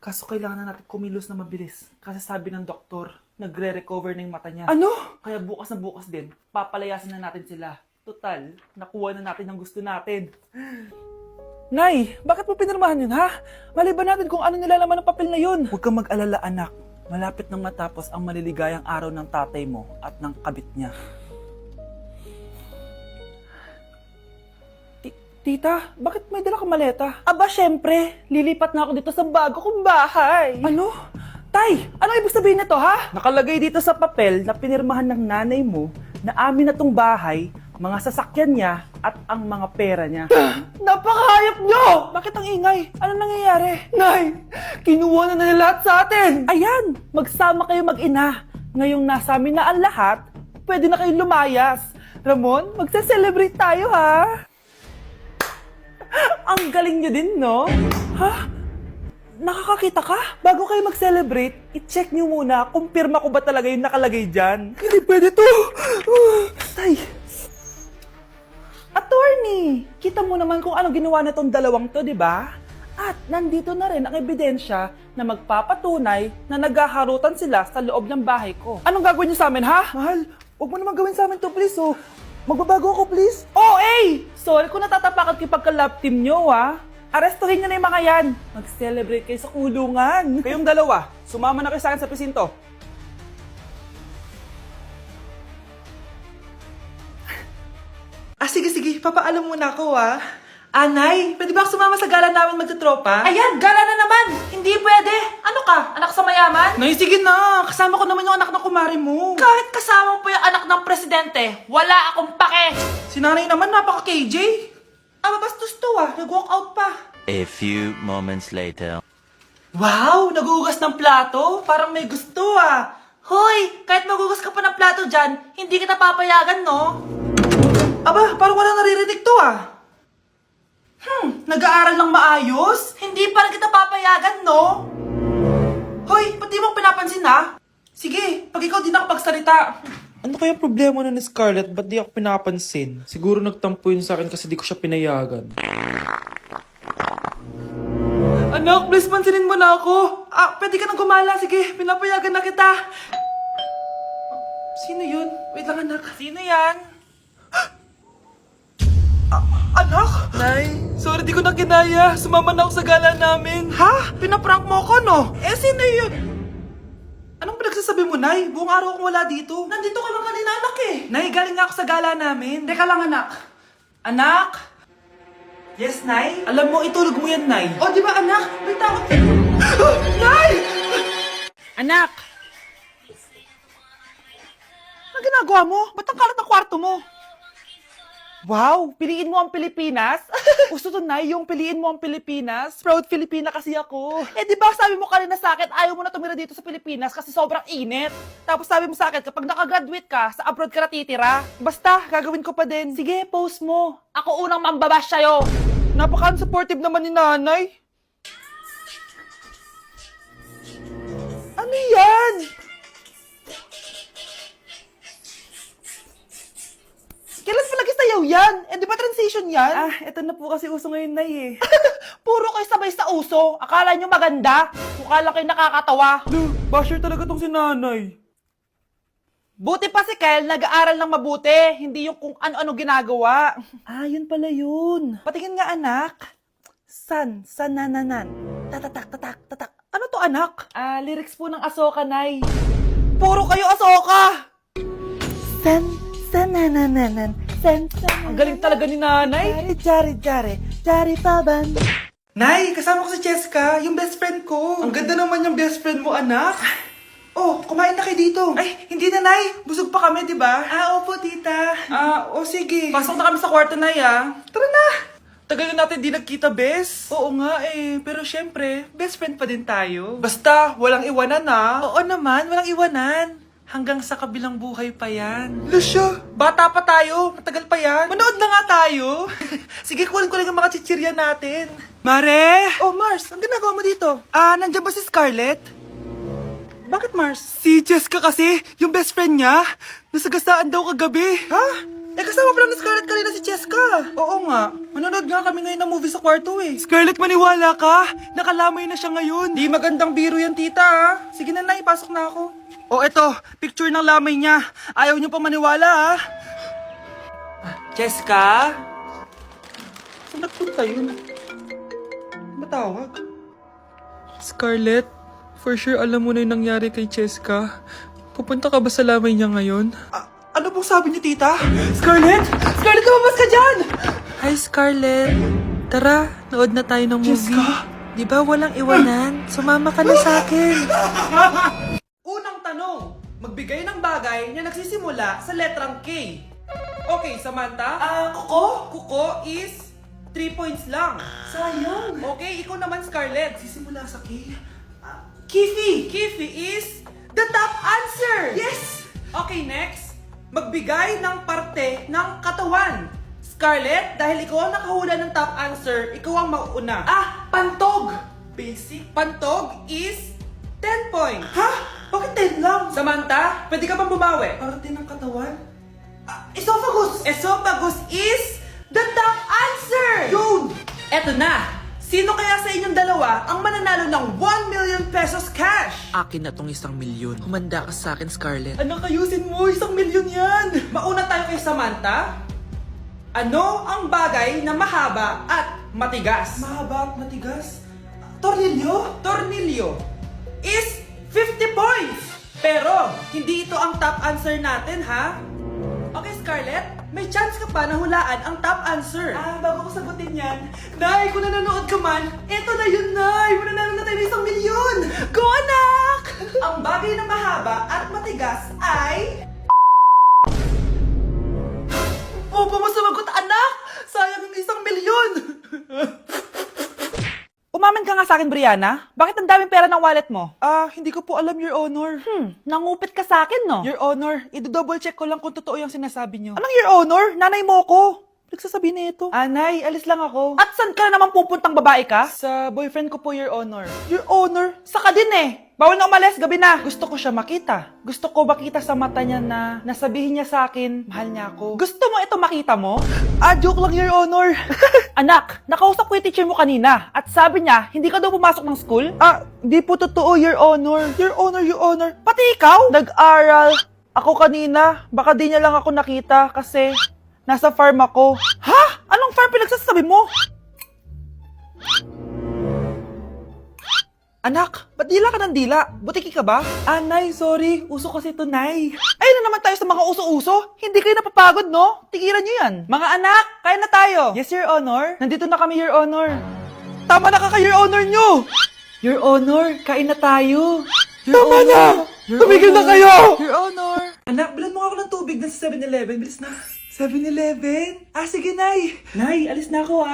Kaso kailangan na natin kumilos na mabilis. Kasi sabi ng doktor, nagre-recover na yung mata niya. Ano? Kaya bukas na bukas din, papalayasin na natin sila. Total, nakuha na natin ang gusto natin. Nay, bakit mo pinirmahan yun, ha? Maliban natin kung ano nilalaman ng papel na yun. Huwag kang mag-alala, anak. Malapit nang matapos ang maliligayang araw ng tatay mo at ng kabit niya. Tita, bakit may dala kang maleta? Aba, syempre, lilipat na ako dito sa bago kong bahay. Ano? Tay, ano ibig sabihin nito, ha? Nakalagay dito sa papel na pinirmahan ng nanay mo na amin na tong bahay, mga sasakyan niya at ang mga pera niya. Napakahayop nyo! Bakit ang ingay? Ano nangyayari? Nay, kinuha na nila lahat sa atin! Ayan, magsama kayo mag-ina. Ngayong nasa amin na ang lahat, pwede na kayong lumayas. Ramon, magse-celebrate tayo, ha? Ang galing niyo din, no? Ha? Nakakakita ka? Bago kayo mag-celebrate, i-check niyo muna kung pirma ko ba talaga yung nakalagay dyan. Hindi pwede to! Tay! Attorney! Kita mo naman kung anong ginawa na tong dalawang to, di ba? At nandito na rin ang ebidensya na magpapatunay na naghaharutan sila sa loob ng bahay ko. Anong gagawin niyo sa amin, ha? Mahal, huwag mo naman gawin sa amin to, please, oh. Magbabago ako, please. Oh, eh! Sorry kung natatapakan kayo pagka-love team nyo, ha? Arestuhin nyo na yung mga yan. Mag-celebrate kayo sa kulungan. Kayong dalawa, sumama na kayo sa akin sa presinto. Sige, papaalam muna ako, ha? Anay, pwede ba ako sumama sa gala namin magtutropa? Ayan, gala na naman! Hindi pwede! Ano ka? Anak sa mayaman? Nay, sige na! Kasama ko naman yung anak ng kumari mo. Kahit kasama mo pa yung anak ng presidente, wala akong pake! Si nanay naman, napaka-KJ. Mabastos to, nag-walk out pa. A few moments later. Wow, nagugas ng plato. Parang may gusto, Hoy! Kahit magugas ka pa ng plato dyan, hindi kita papayagan, no? Aba, parang wala naririnig to, Nag-aaral ng maayos? Hindi pa rin kita papayagan, no? Hoy, pati mo pinapansin, Sige, pag ikaw di nakapagsalita. Ano kaya problema na ni Scarlett? Ba't di ako pinapansin? Siguro nagtampo yun sa akin kasi di ko siya pinayagan. Anak, please pansinin mo na ako. Pwede ka nang gumala. Sige, pinapayagan na kita. Sino yun? Wait lang, anak. Sino yan? Anak? Nay, sorry di ko na kinaya. Sumama na ako sa gala namin. Ha? Pinaprank mo ako, no? Sino yun? Anong pinagsasabi mo, Nay? Buong araw akong wala dito. Nandito ka lang kanina, anak, Nay, galing nga ako sa gala namin. Teka lang, anak. Anak? Yes, Nay? Alam mo, itulog mo yan, Nay. O, di ba, anak? May takot. Nay! Anak! Ano ginagawa mo? Ba't ang kalat ng kwarto mo? Wow, piliin mo ang Pilipinas? Gusto to, Nay, yung piliin mo ang Pilipinas? Proud Filipina kasi ako. Di ba sabi mo kanina sa akin, ayaw mo na tumira dito sa Pilipinas kasi sobrang init. Tapos sabi mo sa akin, kapag nakagraduate ka, sa abroad ka na titira. Basta, gagawin ko pa din. Sige, post mo. Ako unang mambabash sa'yo! Napaka-unsupportive naman ni nanay. Ano yan? Kailan pa lagi sayaw yan? Di ba transition yan? Eto na po kasi uso ngayon, Nay, Puro kayo sabay sa uso. Akala nyo maganda. Mukha lang kayo nakakatawa. Basher talaga tong si nanay. Buti pa si Kyle, nag-aaral ng mabuti. Hindi yung kung ano-ano ginagawa. Yun pala yun. Patingin nga, anak. Sanananan. Tatak. Ano to, anak? Lyrics po ng Asoka, Nay. Puro kayo asoka! Sanananan. Ang galing talaga ni nanay. Jari paban. Nay, kasama ko si Cheska, yung best friend ko. Ang ganda naman yung best friend mo, anak. Oh, kumain na kayo dito. Ay, hindi na, Nay. Busog pa kami, di ba? Opo, tita. Sige. Pasok na kami sa kwarto, Nay, Tara na. Tagal na natin di nagkita, bes. Oo nga, Pero syempre, best friend pa din tayo. Basta, walang iwanan, Oo naman, walang iwanan. Hanggang sa kabilang buhay pa yan. Lusya, bata pa tayo. Matagal pa yan. Manood na nga tayo. Sige, kunin ko lang ang mga chichirya natin. Mare! Oh, Mars, ang ginagawa mo dito? Nandiyan ba si Scarlett? Bakit, Mars? Si Jessica kasi, yung best friend niya. Nasagasaan daw kagabi. Ha? kasama pa lang ni Scarlett kanina si Cheska. Oo nga. Manonood nga kami ngayon ng movie sa kwarto eh. Scarlett, maniwala ka. Nakalamay na siya ngayon. Di magandang biro yan, tita ha. Sige na, Nay, pasok na ako. Oh, eto. Picture ng lamay niya. Ayaw niyo pa maniwala ha. Cheska? Saan nagpunta yun? Matawag? Scarlett, for sure alam mo na yung nangyari kay Cheska. Pupunta ka ba sa lamay niya ngayon? Ano pong sabi niyo, tita? Scarlett! Scarlett, lumabas ka dyan! Hi, Scarlett. Tara, nood na tayo ng movie. Jessica? Di ba walang iwanan? Sumama ka na sa akin. Unang tanong, magbigay ng bagay na nagsisimula sa letrang K. Okay, Samantha? Kuko? Kuko is 3 points lang. Sayang! Okay, ikaw naman, Scarlett. Sisimula sa K. Kifi! Kifi is the top answer! Yes! Okay, next. Magbigay ng parte ng katawan. Scarlett, dahil ikaw ang nakahula ng top answer, ikaw ang mauuna. Pantog! Basic. Pantog is 10 points. Ha? Bakit 10 lang? Samantha, pwede ka bang bumawi? Parte ng katawan? Esophagus! Esophagus is the top answer! Yun! Eto na! Sino kaya sa inyong dalawa ang mananalo ng 1 million pesos cash? Akin na tong 1 milyon. Humanda ka sa akin, Scarlett. Anak, ayusin mo. 1 milyon yan! Mauna tayo kay Samantha. Ano ang bagay na mahaba at matigas? Mahaba at matigas. Tornilyo? Tornilyo is 50 points! Pero, hindi ito ang top answer natin, ha? Okay, Scarlett, may chance ka pa na hulaan ang top answer. Bago ko sagutin yan, Nay, kung nanonood ka man, eto na yun, Nay! Mananalo na tayo ng 1 milyon! Go, anak! Ang bagay na mahaba at matigas ay... Opo mo sumagot, anak! Sayang yung 1 milyon! Umamin ka nga sa akin, Brianna. Bakit ang daming pera ng wallet mo? Hindi ko po alam, Your Honor. Nangupit ka sa akin, no? Your Honor, i-double check ko lang kung totoo yung sinasabi niyo. Anong Your Honor? Nanay mo ko. Nagsasabi na ito? Nay, alis lang ako. At saan ka na naman pupuntang babae ka? Sa boyfriend ko po, Your Honor. Your Honor, saka din eh. Bawal na umalis, gabi na. Gusto ko siya makita. Gusto ko makita sa mata niya na nasabihin niya sa akin, mahal niya ako. Gusto mo ito makita mo? Joke lang, Your Honor. Anak, nakausap ko yung teacher mo kanina at sabi niya, hindi ka daw pumasok ng school? Di po totoo, Your Honor. Your Honor, Your Honor. Pati ikaw? Nag-aral. Ako kanina, baka di niya lang ako nakita kasi nasa farm ako. Ha? Anong farm pinagsasabi mo? Anak, ba't dila ka ng dila? Butiki ka ba? Nay, sorry. Uso kasi ito, Nay. Ay na naman tayo sa mga uso-uso. Hindi kayo napapagod, no? Tigilan nyo yan. Mga anak, kain na tayo. Yes, Your Honor. Nandito na kami, Your Honor. Tama na ka, Your Honor nyo! Your Honor, kain na tayo. Tama na! Tumigil na kayo! Your Honor. Anak, bilan mo ako ng tubig na sa 7-Eleven. Bilis na. 7-Eleven? Sige, Nay. Nay, alis na ako,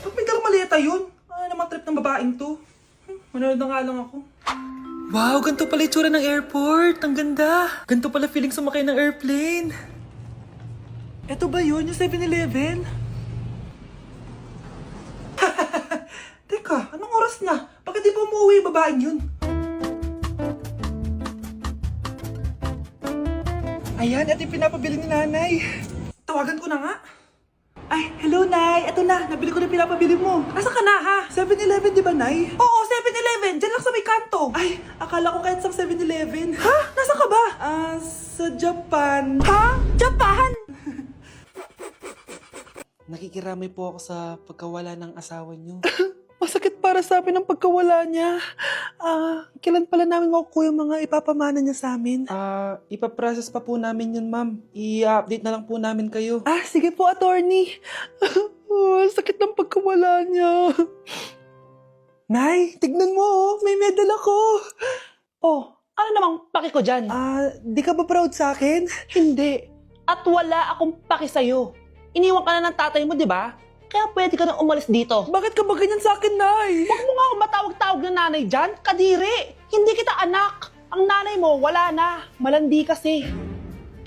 Ba't may dalang maleta yun? Naman trip ng babaeng to. Manonood na nga lang ako. Wow, ganito pala itsura ng airport. Ang ganda. Ganito pala feeling sumakay ng airplane. Eto ba yun, yung 7-Eleven? Teka, anong oras na? Bakit di pa umuwi yung babaeng yun? Ayan, ito yung pinapabili ni nanay. Tawagan ko na nga. Ay, hello, Nay. Eto na, nabili ko na pinapabili mo. Asa ka na, ha? 7-Eleven, di ba, Nay? Oo, 7-Eleven. Diyan lang sa may kanto. Ay, akala ko kahit sa 7-Eleven. Ha? Nasa ka ba? Sa Japan. Ha? Japan? Nakikiramay po ako sa pagkawala ng asawa niyo. Masakit para sa amin ang pagkawala niya. Kailan pala namin makukuha yung mga ipapamana niya sa amin? Ipaprocess pa po namin yun, ma'am. I-update na lang po namin kayo. Sige po, attorney. Sakit ng pagkawala niya. Nay, tignan mo, may medal ako. Ano namang paki ko dyan? Di ka ba proud sa akin? Hindi. At wala akong paki sa'yo. Iniwan ka na ng tatay mo, di ba? Kaya pwede ka nang umalis dito. Bakit ka ba ganyan sa akin, Nay? Huwag mo nga ako matawag-tawag na nanay dyan. Kadiri. Hindi kita anak. Ang nanay mo, wala na. Malandi kasi.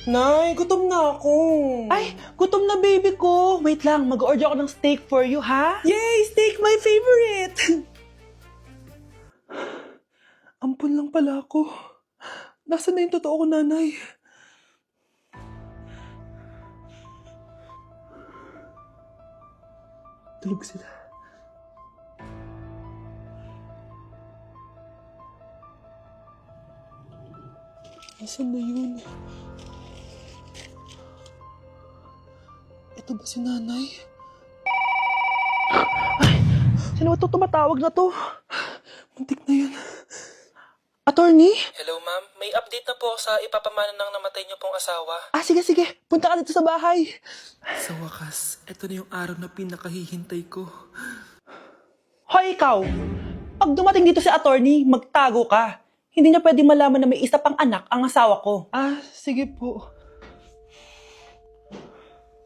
Nay, gutom na ako. Ay, gutom na baby ko. Wait lang, mag-order ako ng steak for you, ha? Yay! Steak, my favorite! Ampun lang pala ako. Nasaan na yung totoo ko, nanay? Tulog sila. Asan na yun? Ito ba si nanay? Sino ba ito tumatawag na to? Muntik na yun. Attorney? Hello ma'am, may update na po sa ipapamana ng namatay niyo pong asawa. Sige. Punta ka dito sa bahay. Sa wakas, ito na yung araw na pinakahihintay ko. Hoy, ikaw! Pag dumating dito si attorney, magtago ka. Hindi niya pwede malaman na may isa pang anak ang asawa ko. Sige po.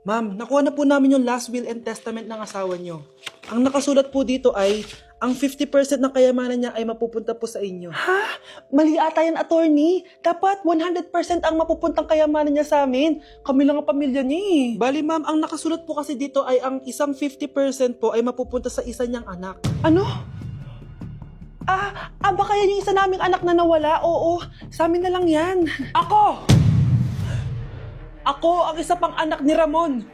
Ma'am, nakuha na po namin yung last will and testament ng asawa niyo. Ang nakasulat po dito ay, ang 50% ng kayamanan niya ay mapupunta po sa inyo. Ha? Mali ata yan, attorney. Dapat 100% ang mapupuntang kayamanan niya sa amin. Kami lang ang pamilya niya eh. Bali ma'am, ang nakasulat po kasi dito ay ang isang 50% po ay mapupunta sa isa niyang anak. Ano? Baka yan yung isa naming anak na nawala? Oo, sa amin na lang yan. Ako ang isa pang anak ni Ramon.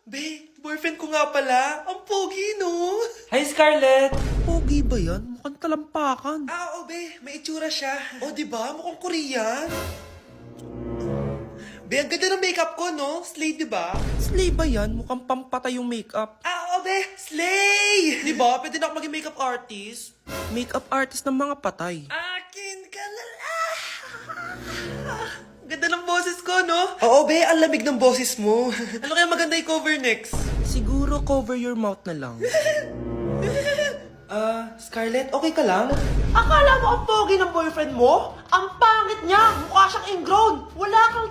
Be, boyfriend ko nga pala. Ang pogi, no? Hi, Scarlett! Pogi ba yan? Mukhang talampakan. Oo, be. May itsura siya. O, diba? Mukhang Korean. Be, ang ganda ng makeup ko, no? Slay, diba? Slay ba yan? Mukhang pampatay yung makeup. Oo, be. Slay! Diba? Pwede na ako maging makeup artist. Makeup artist ng mga patay. Akin ka na lang. Ganda ng boses ko, no? Oo, be. Ang lamig ng boses mo. Ano kaya maganda i-cover next? Siguro cover your mouth na lang. Scarlett, okay ka lang? Akala mo ang pogi ng boyfriend mo? Ang pangit niya! Mukha siyang ingrown! Wala kang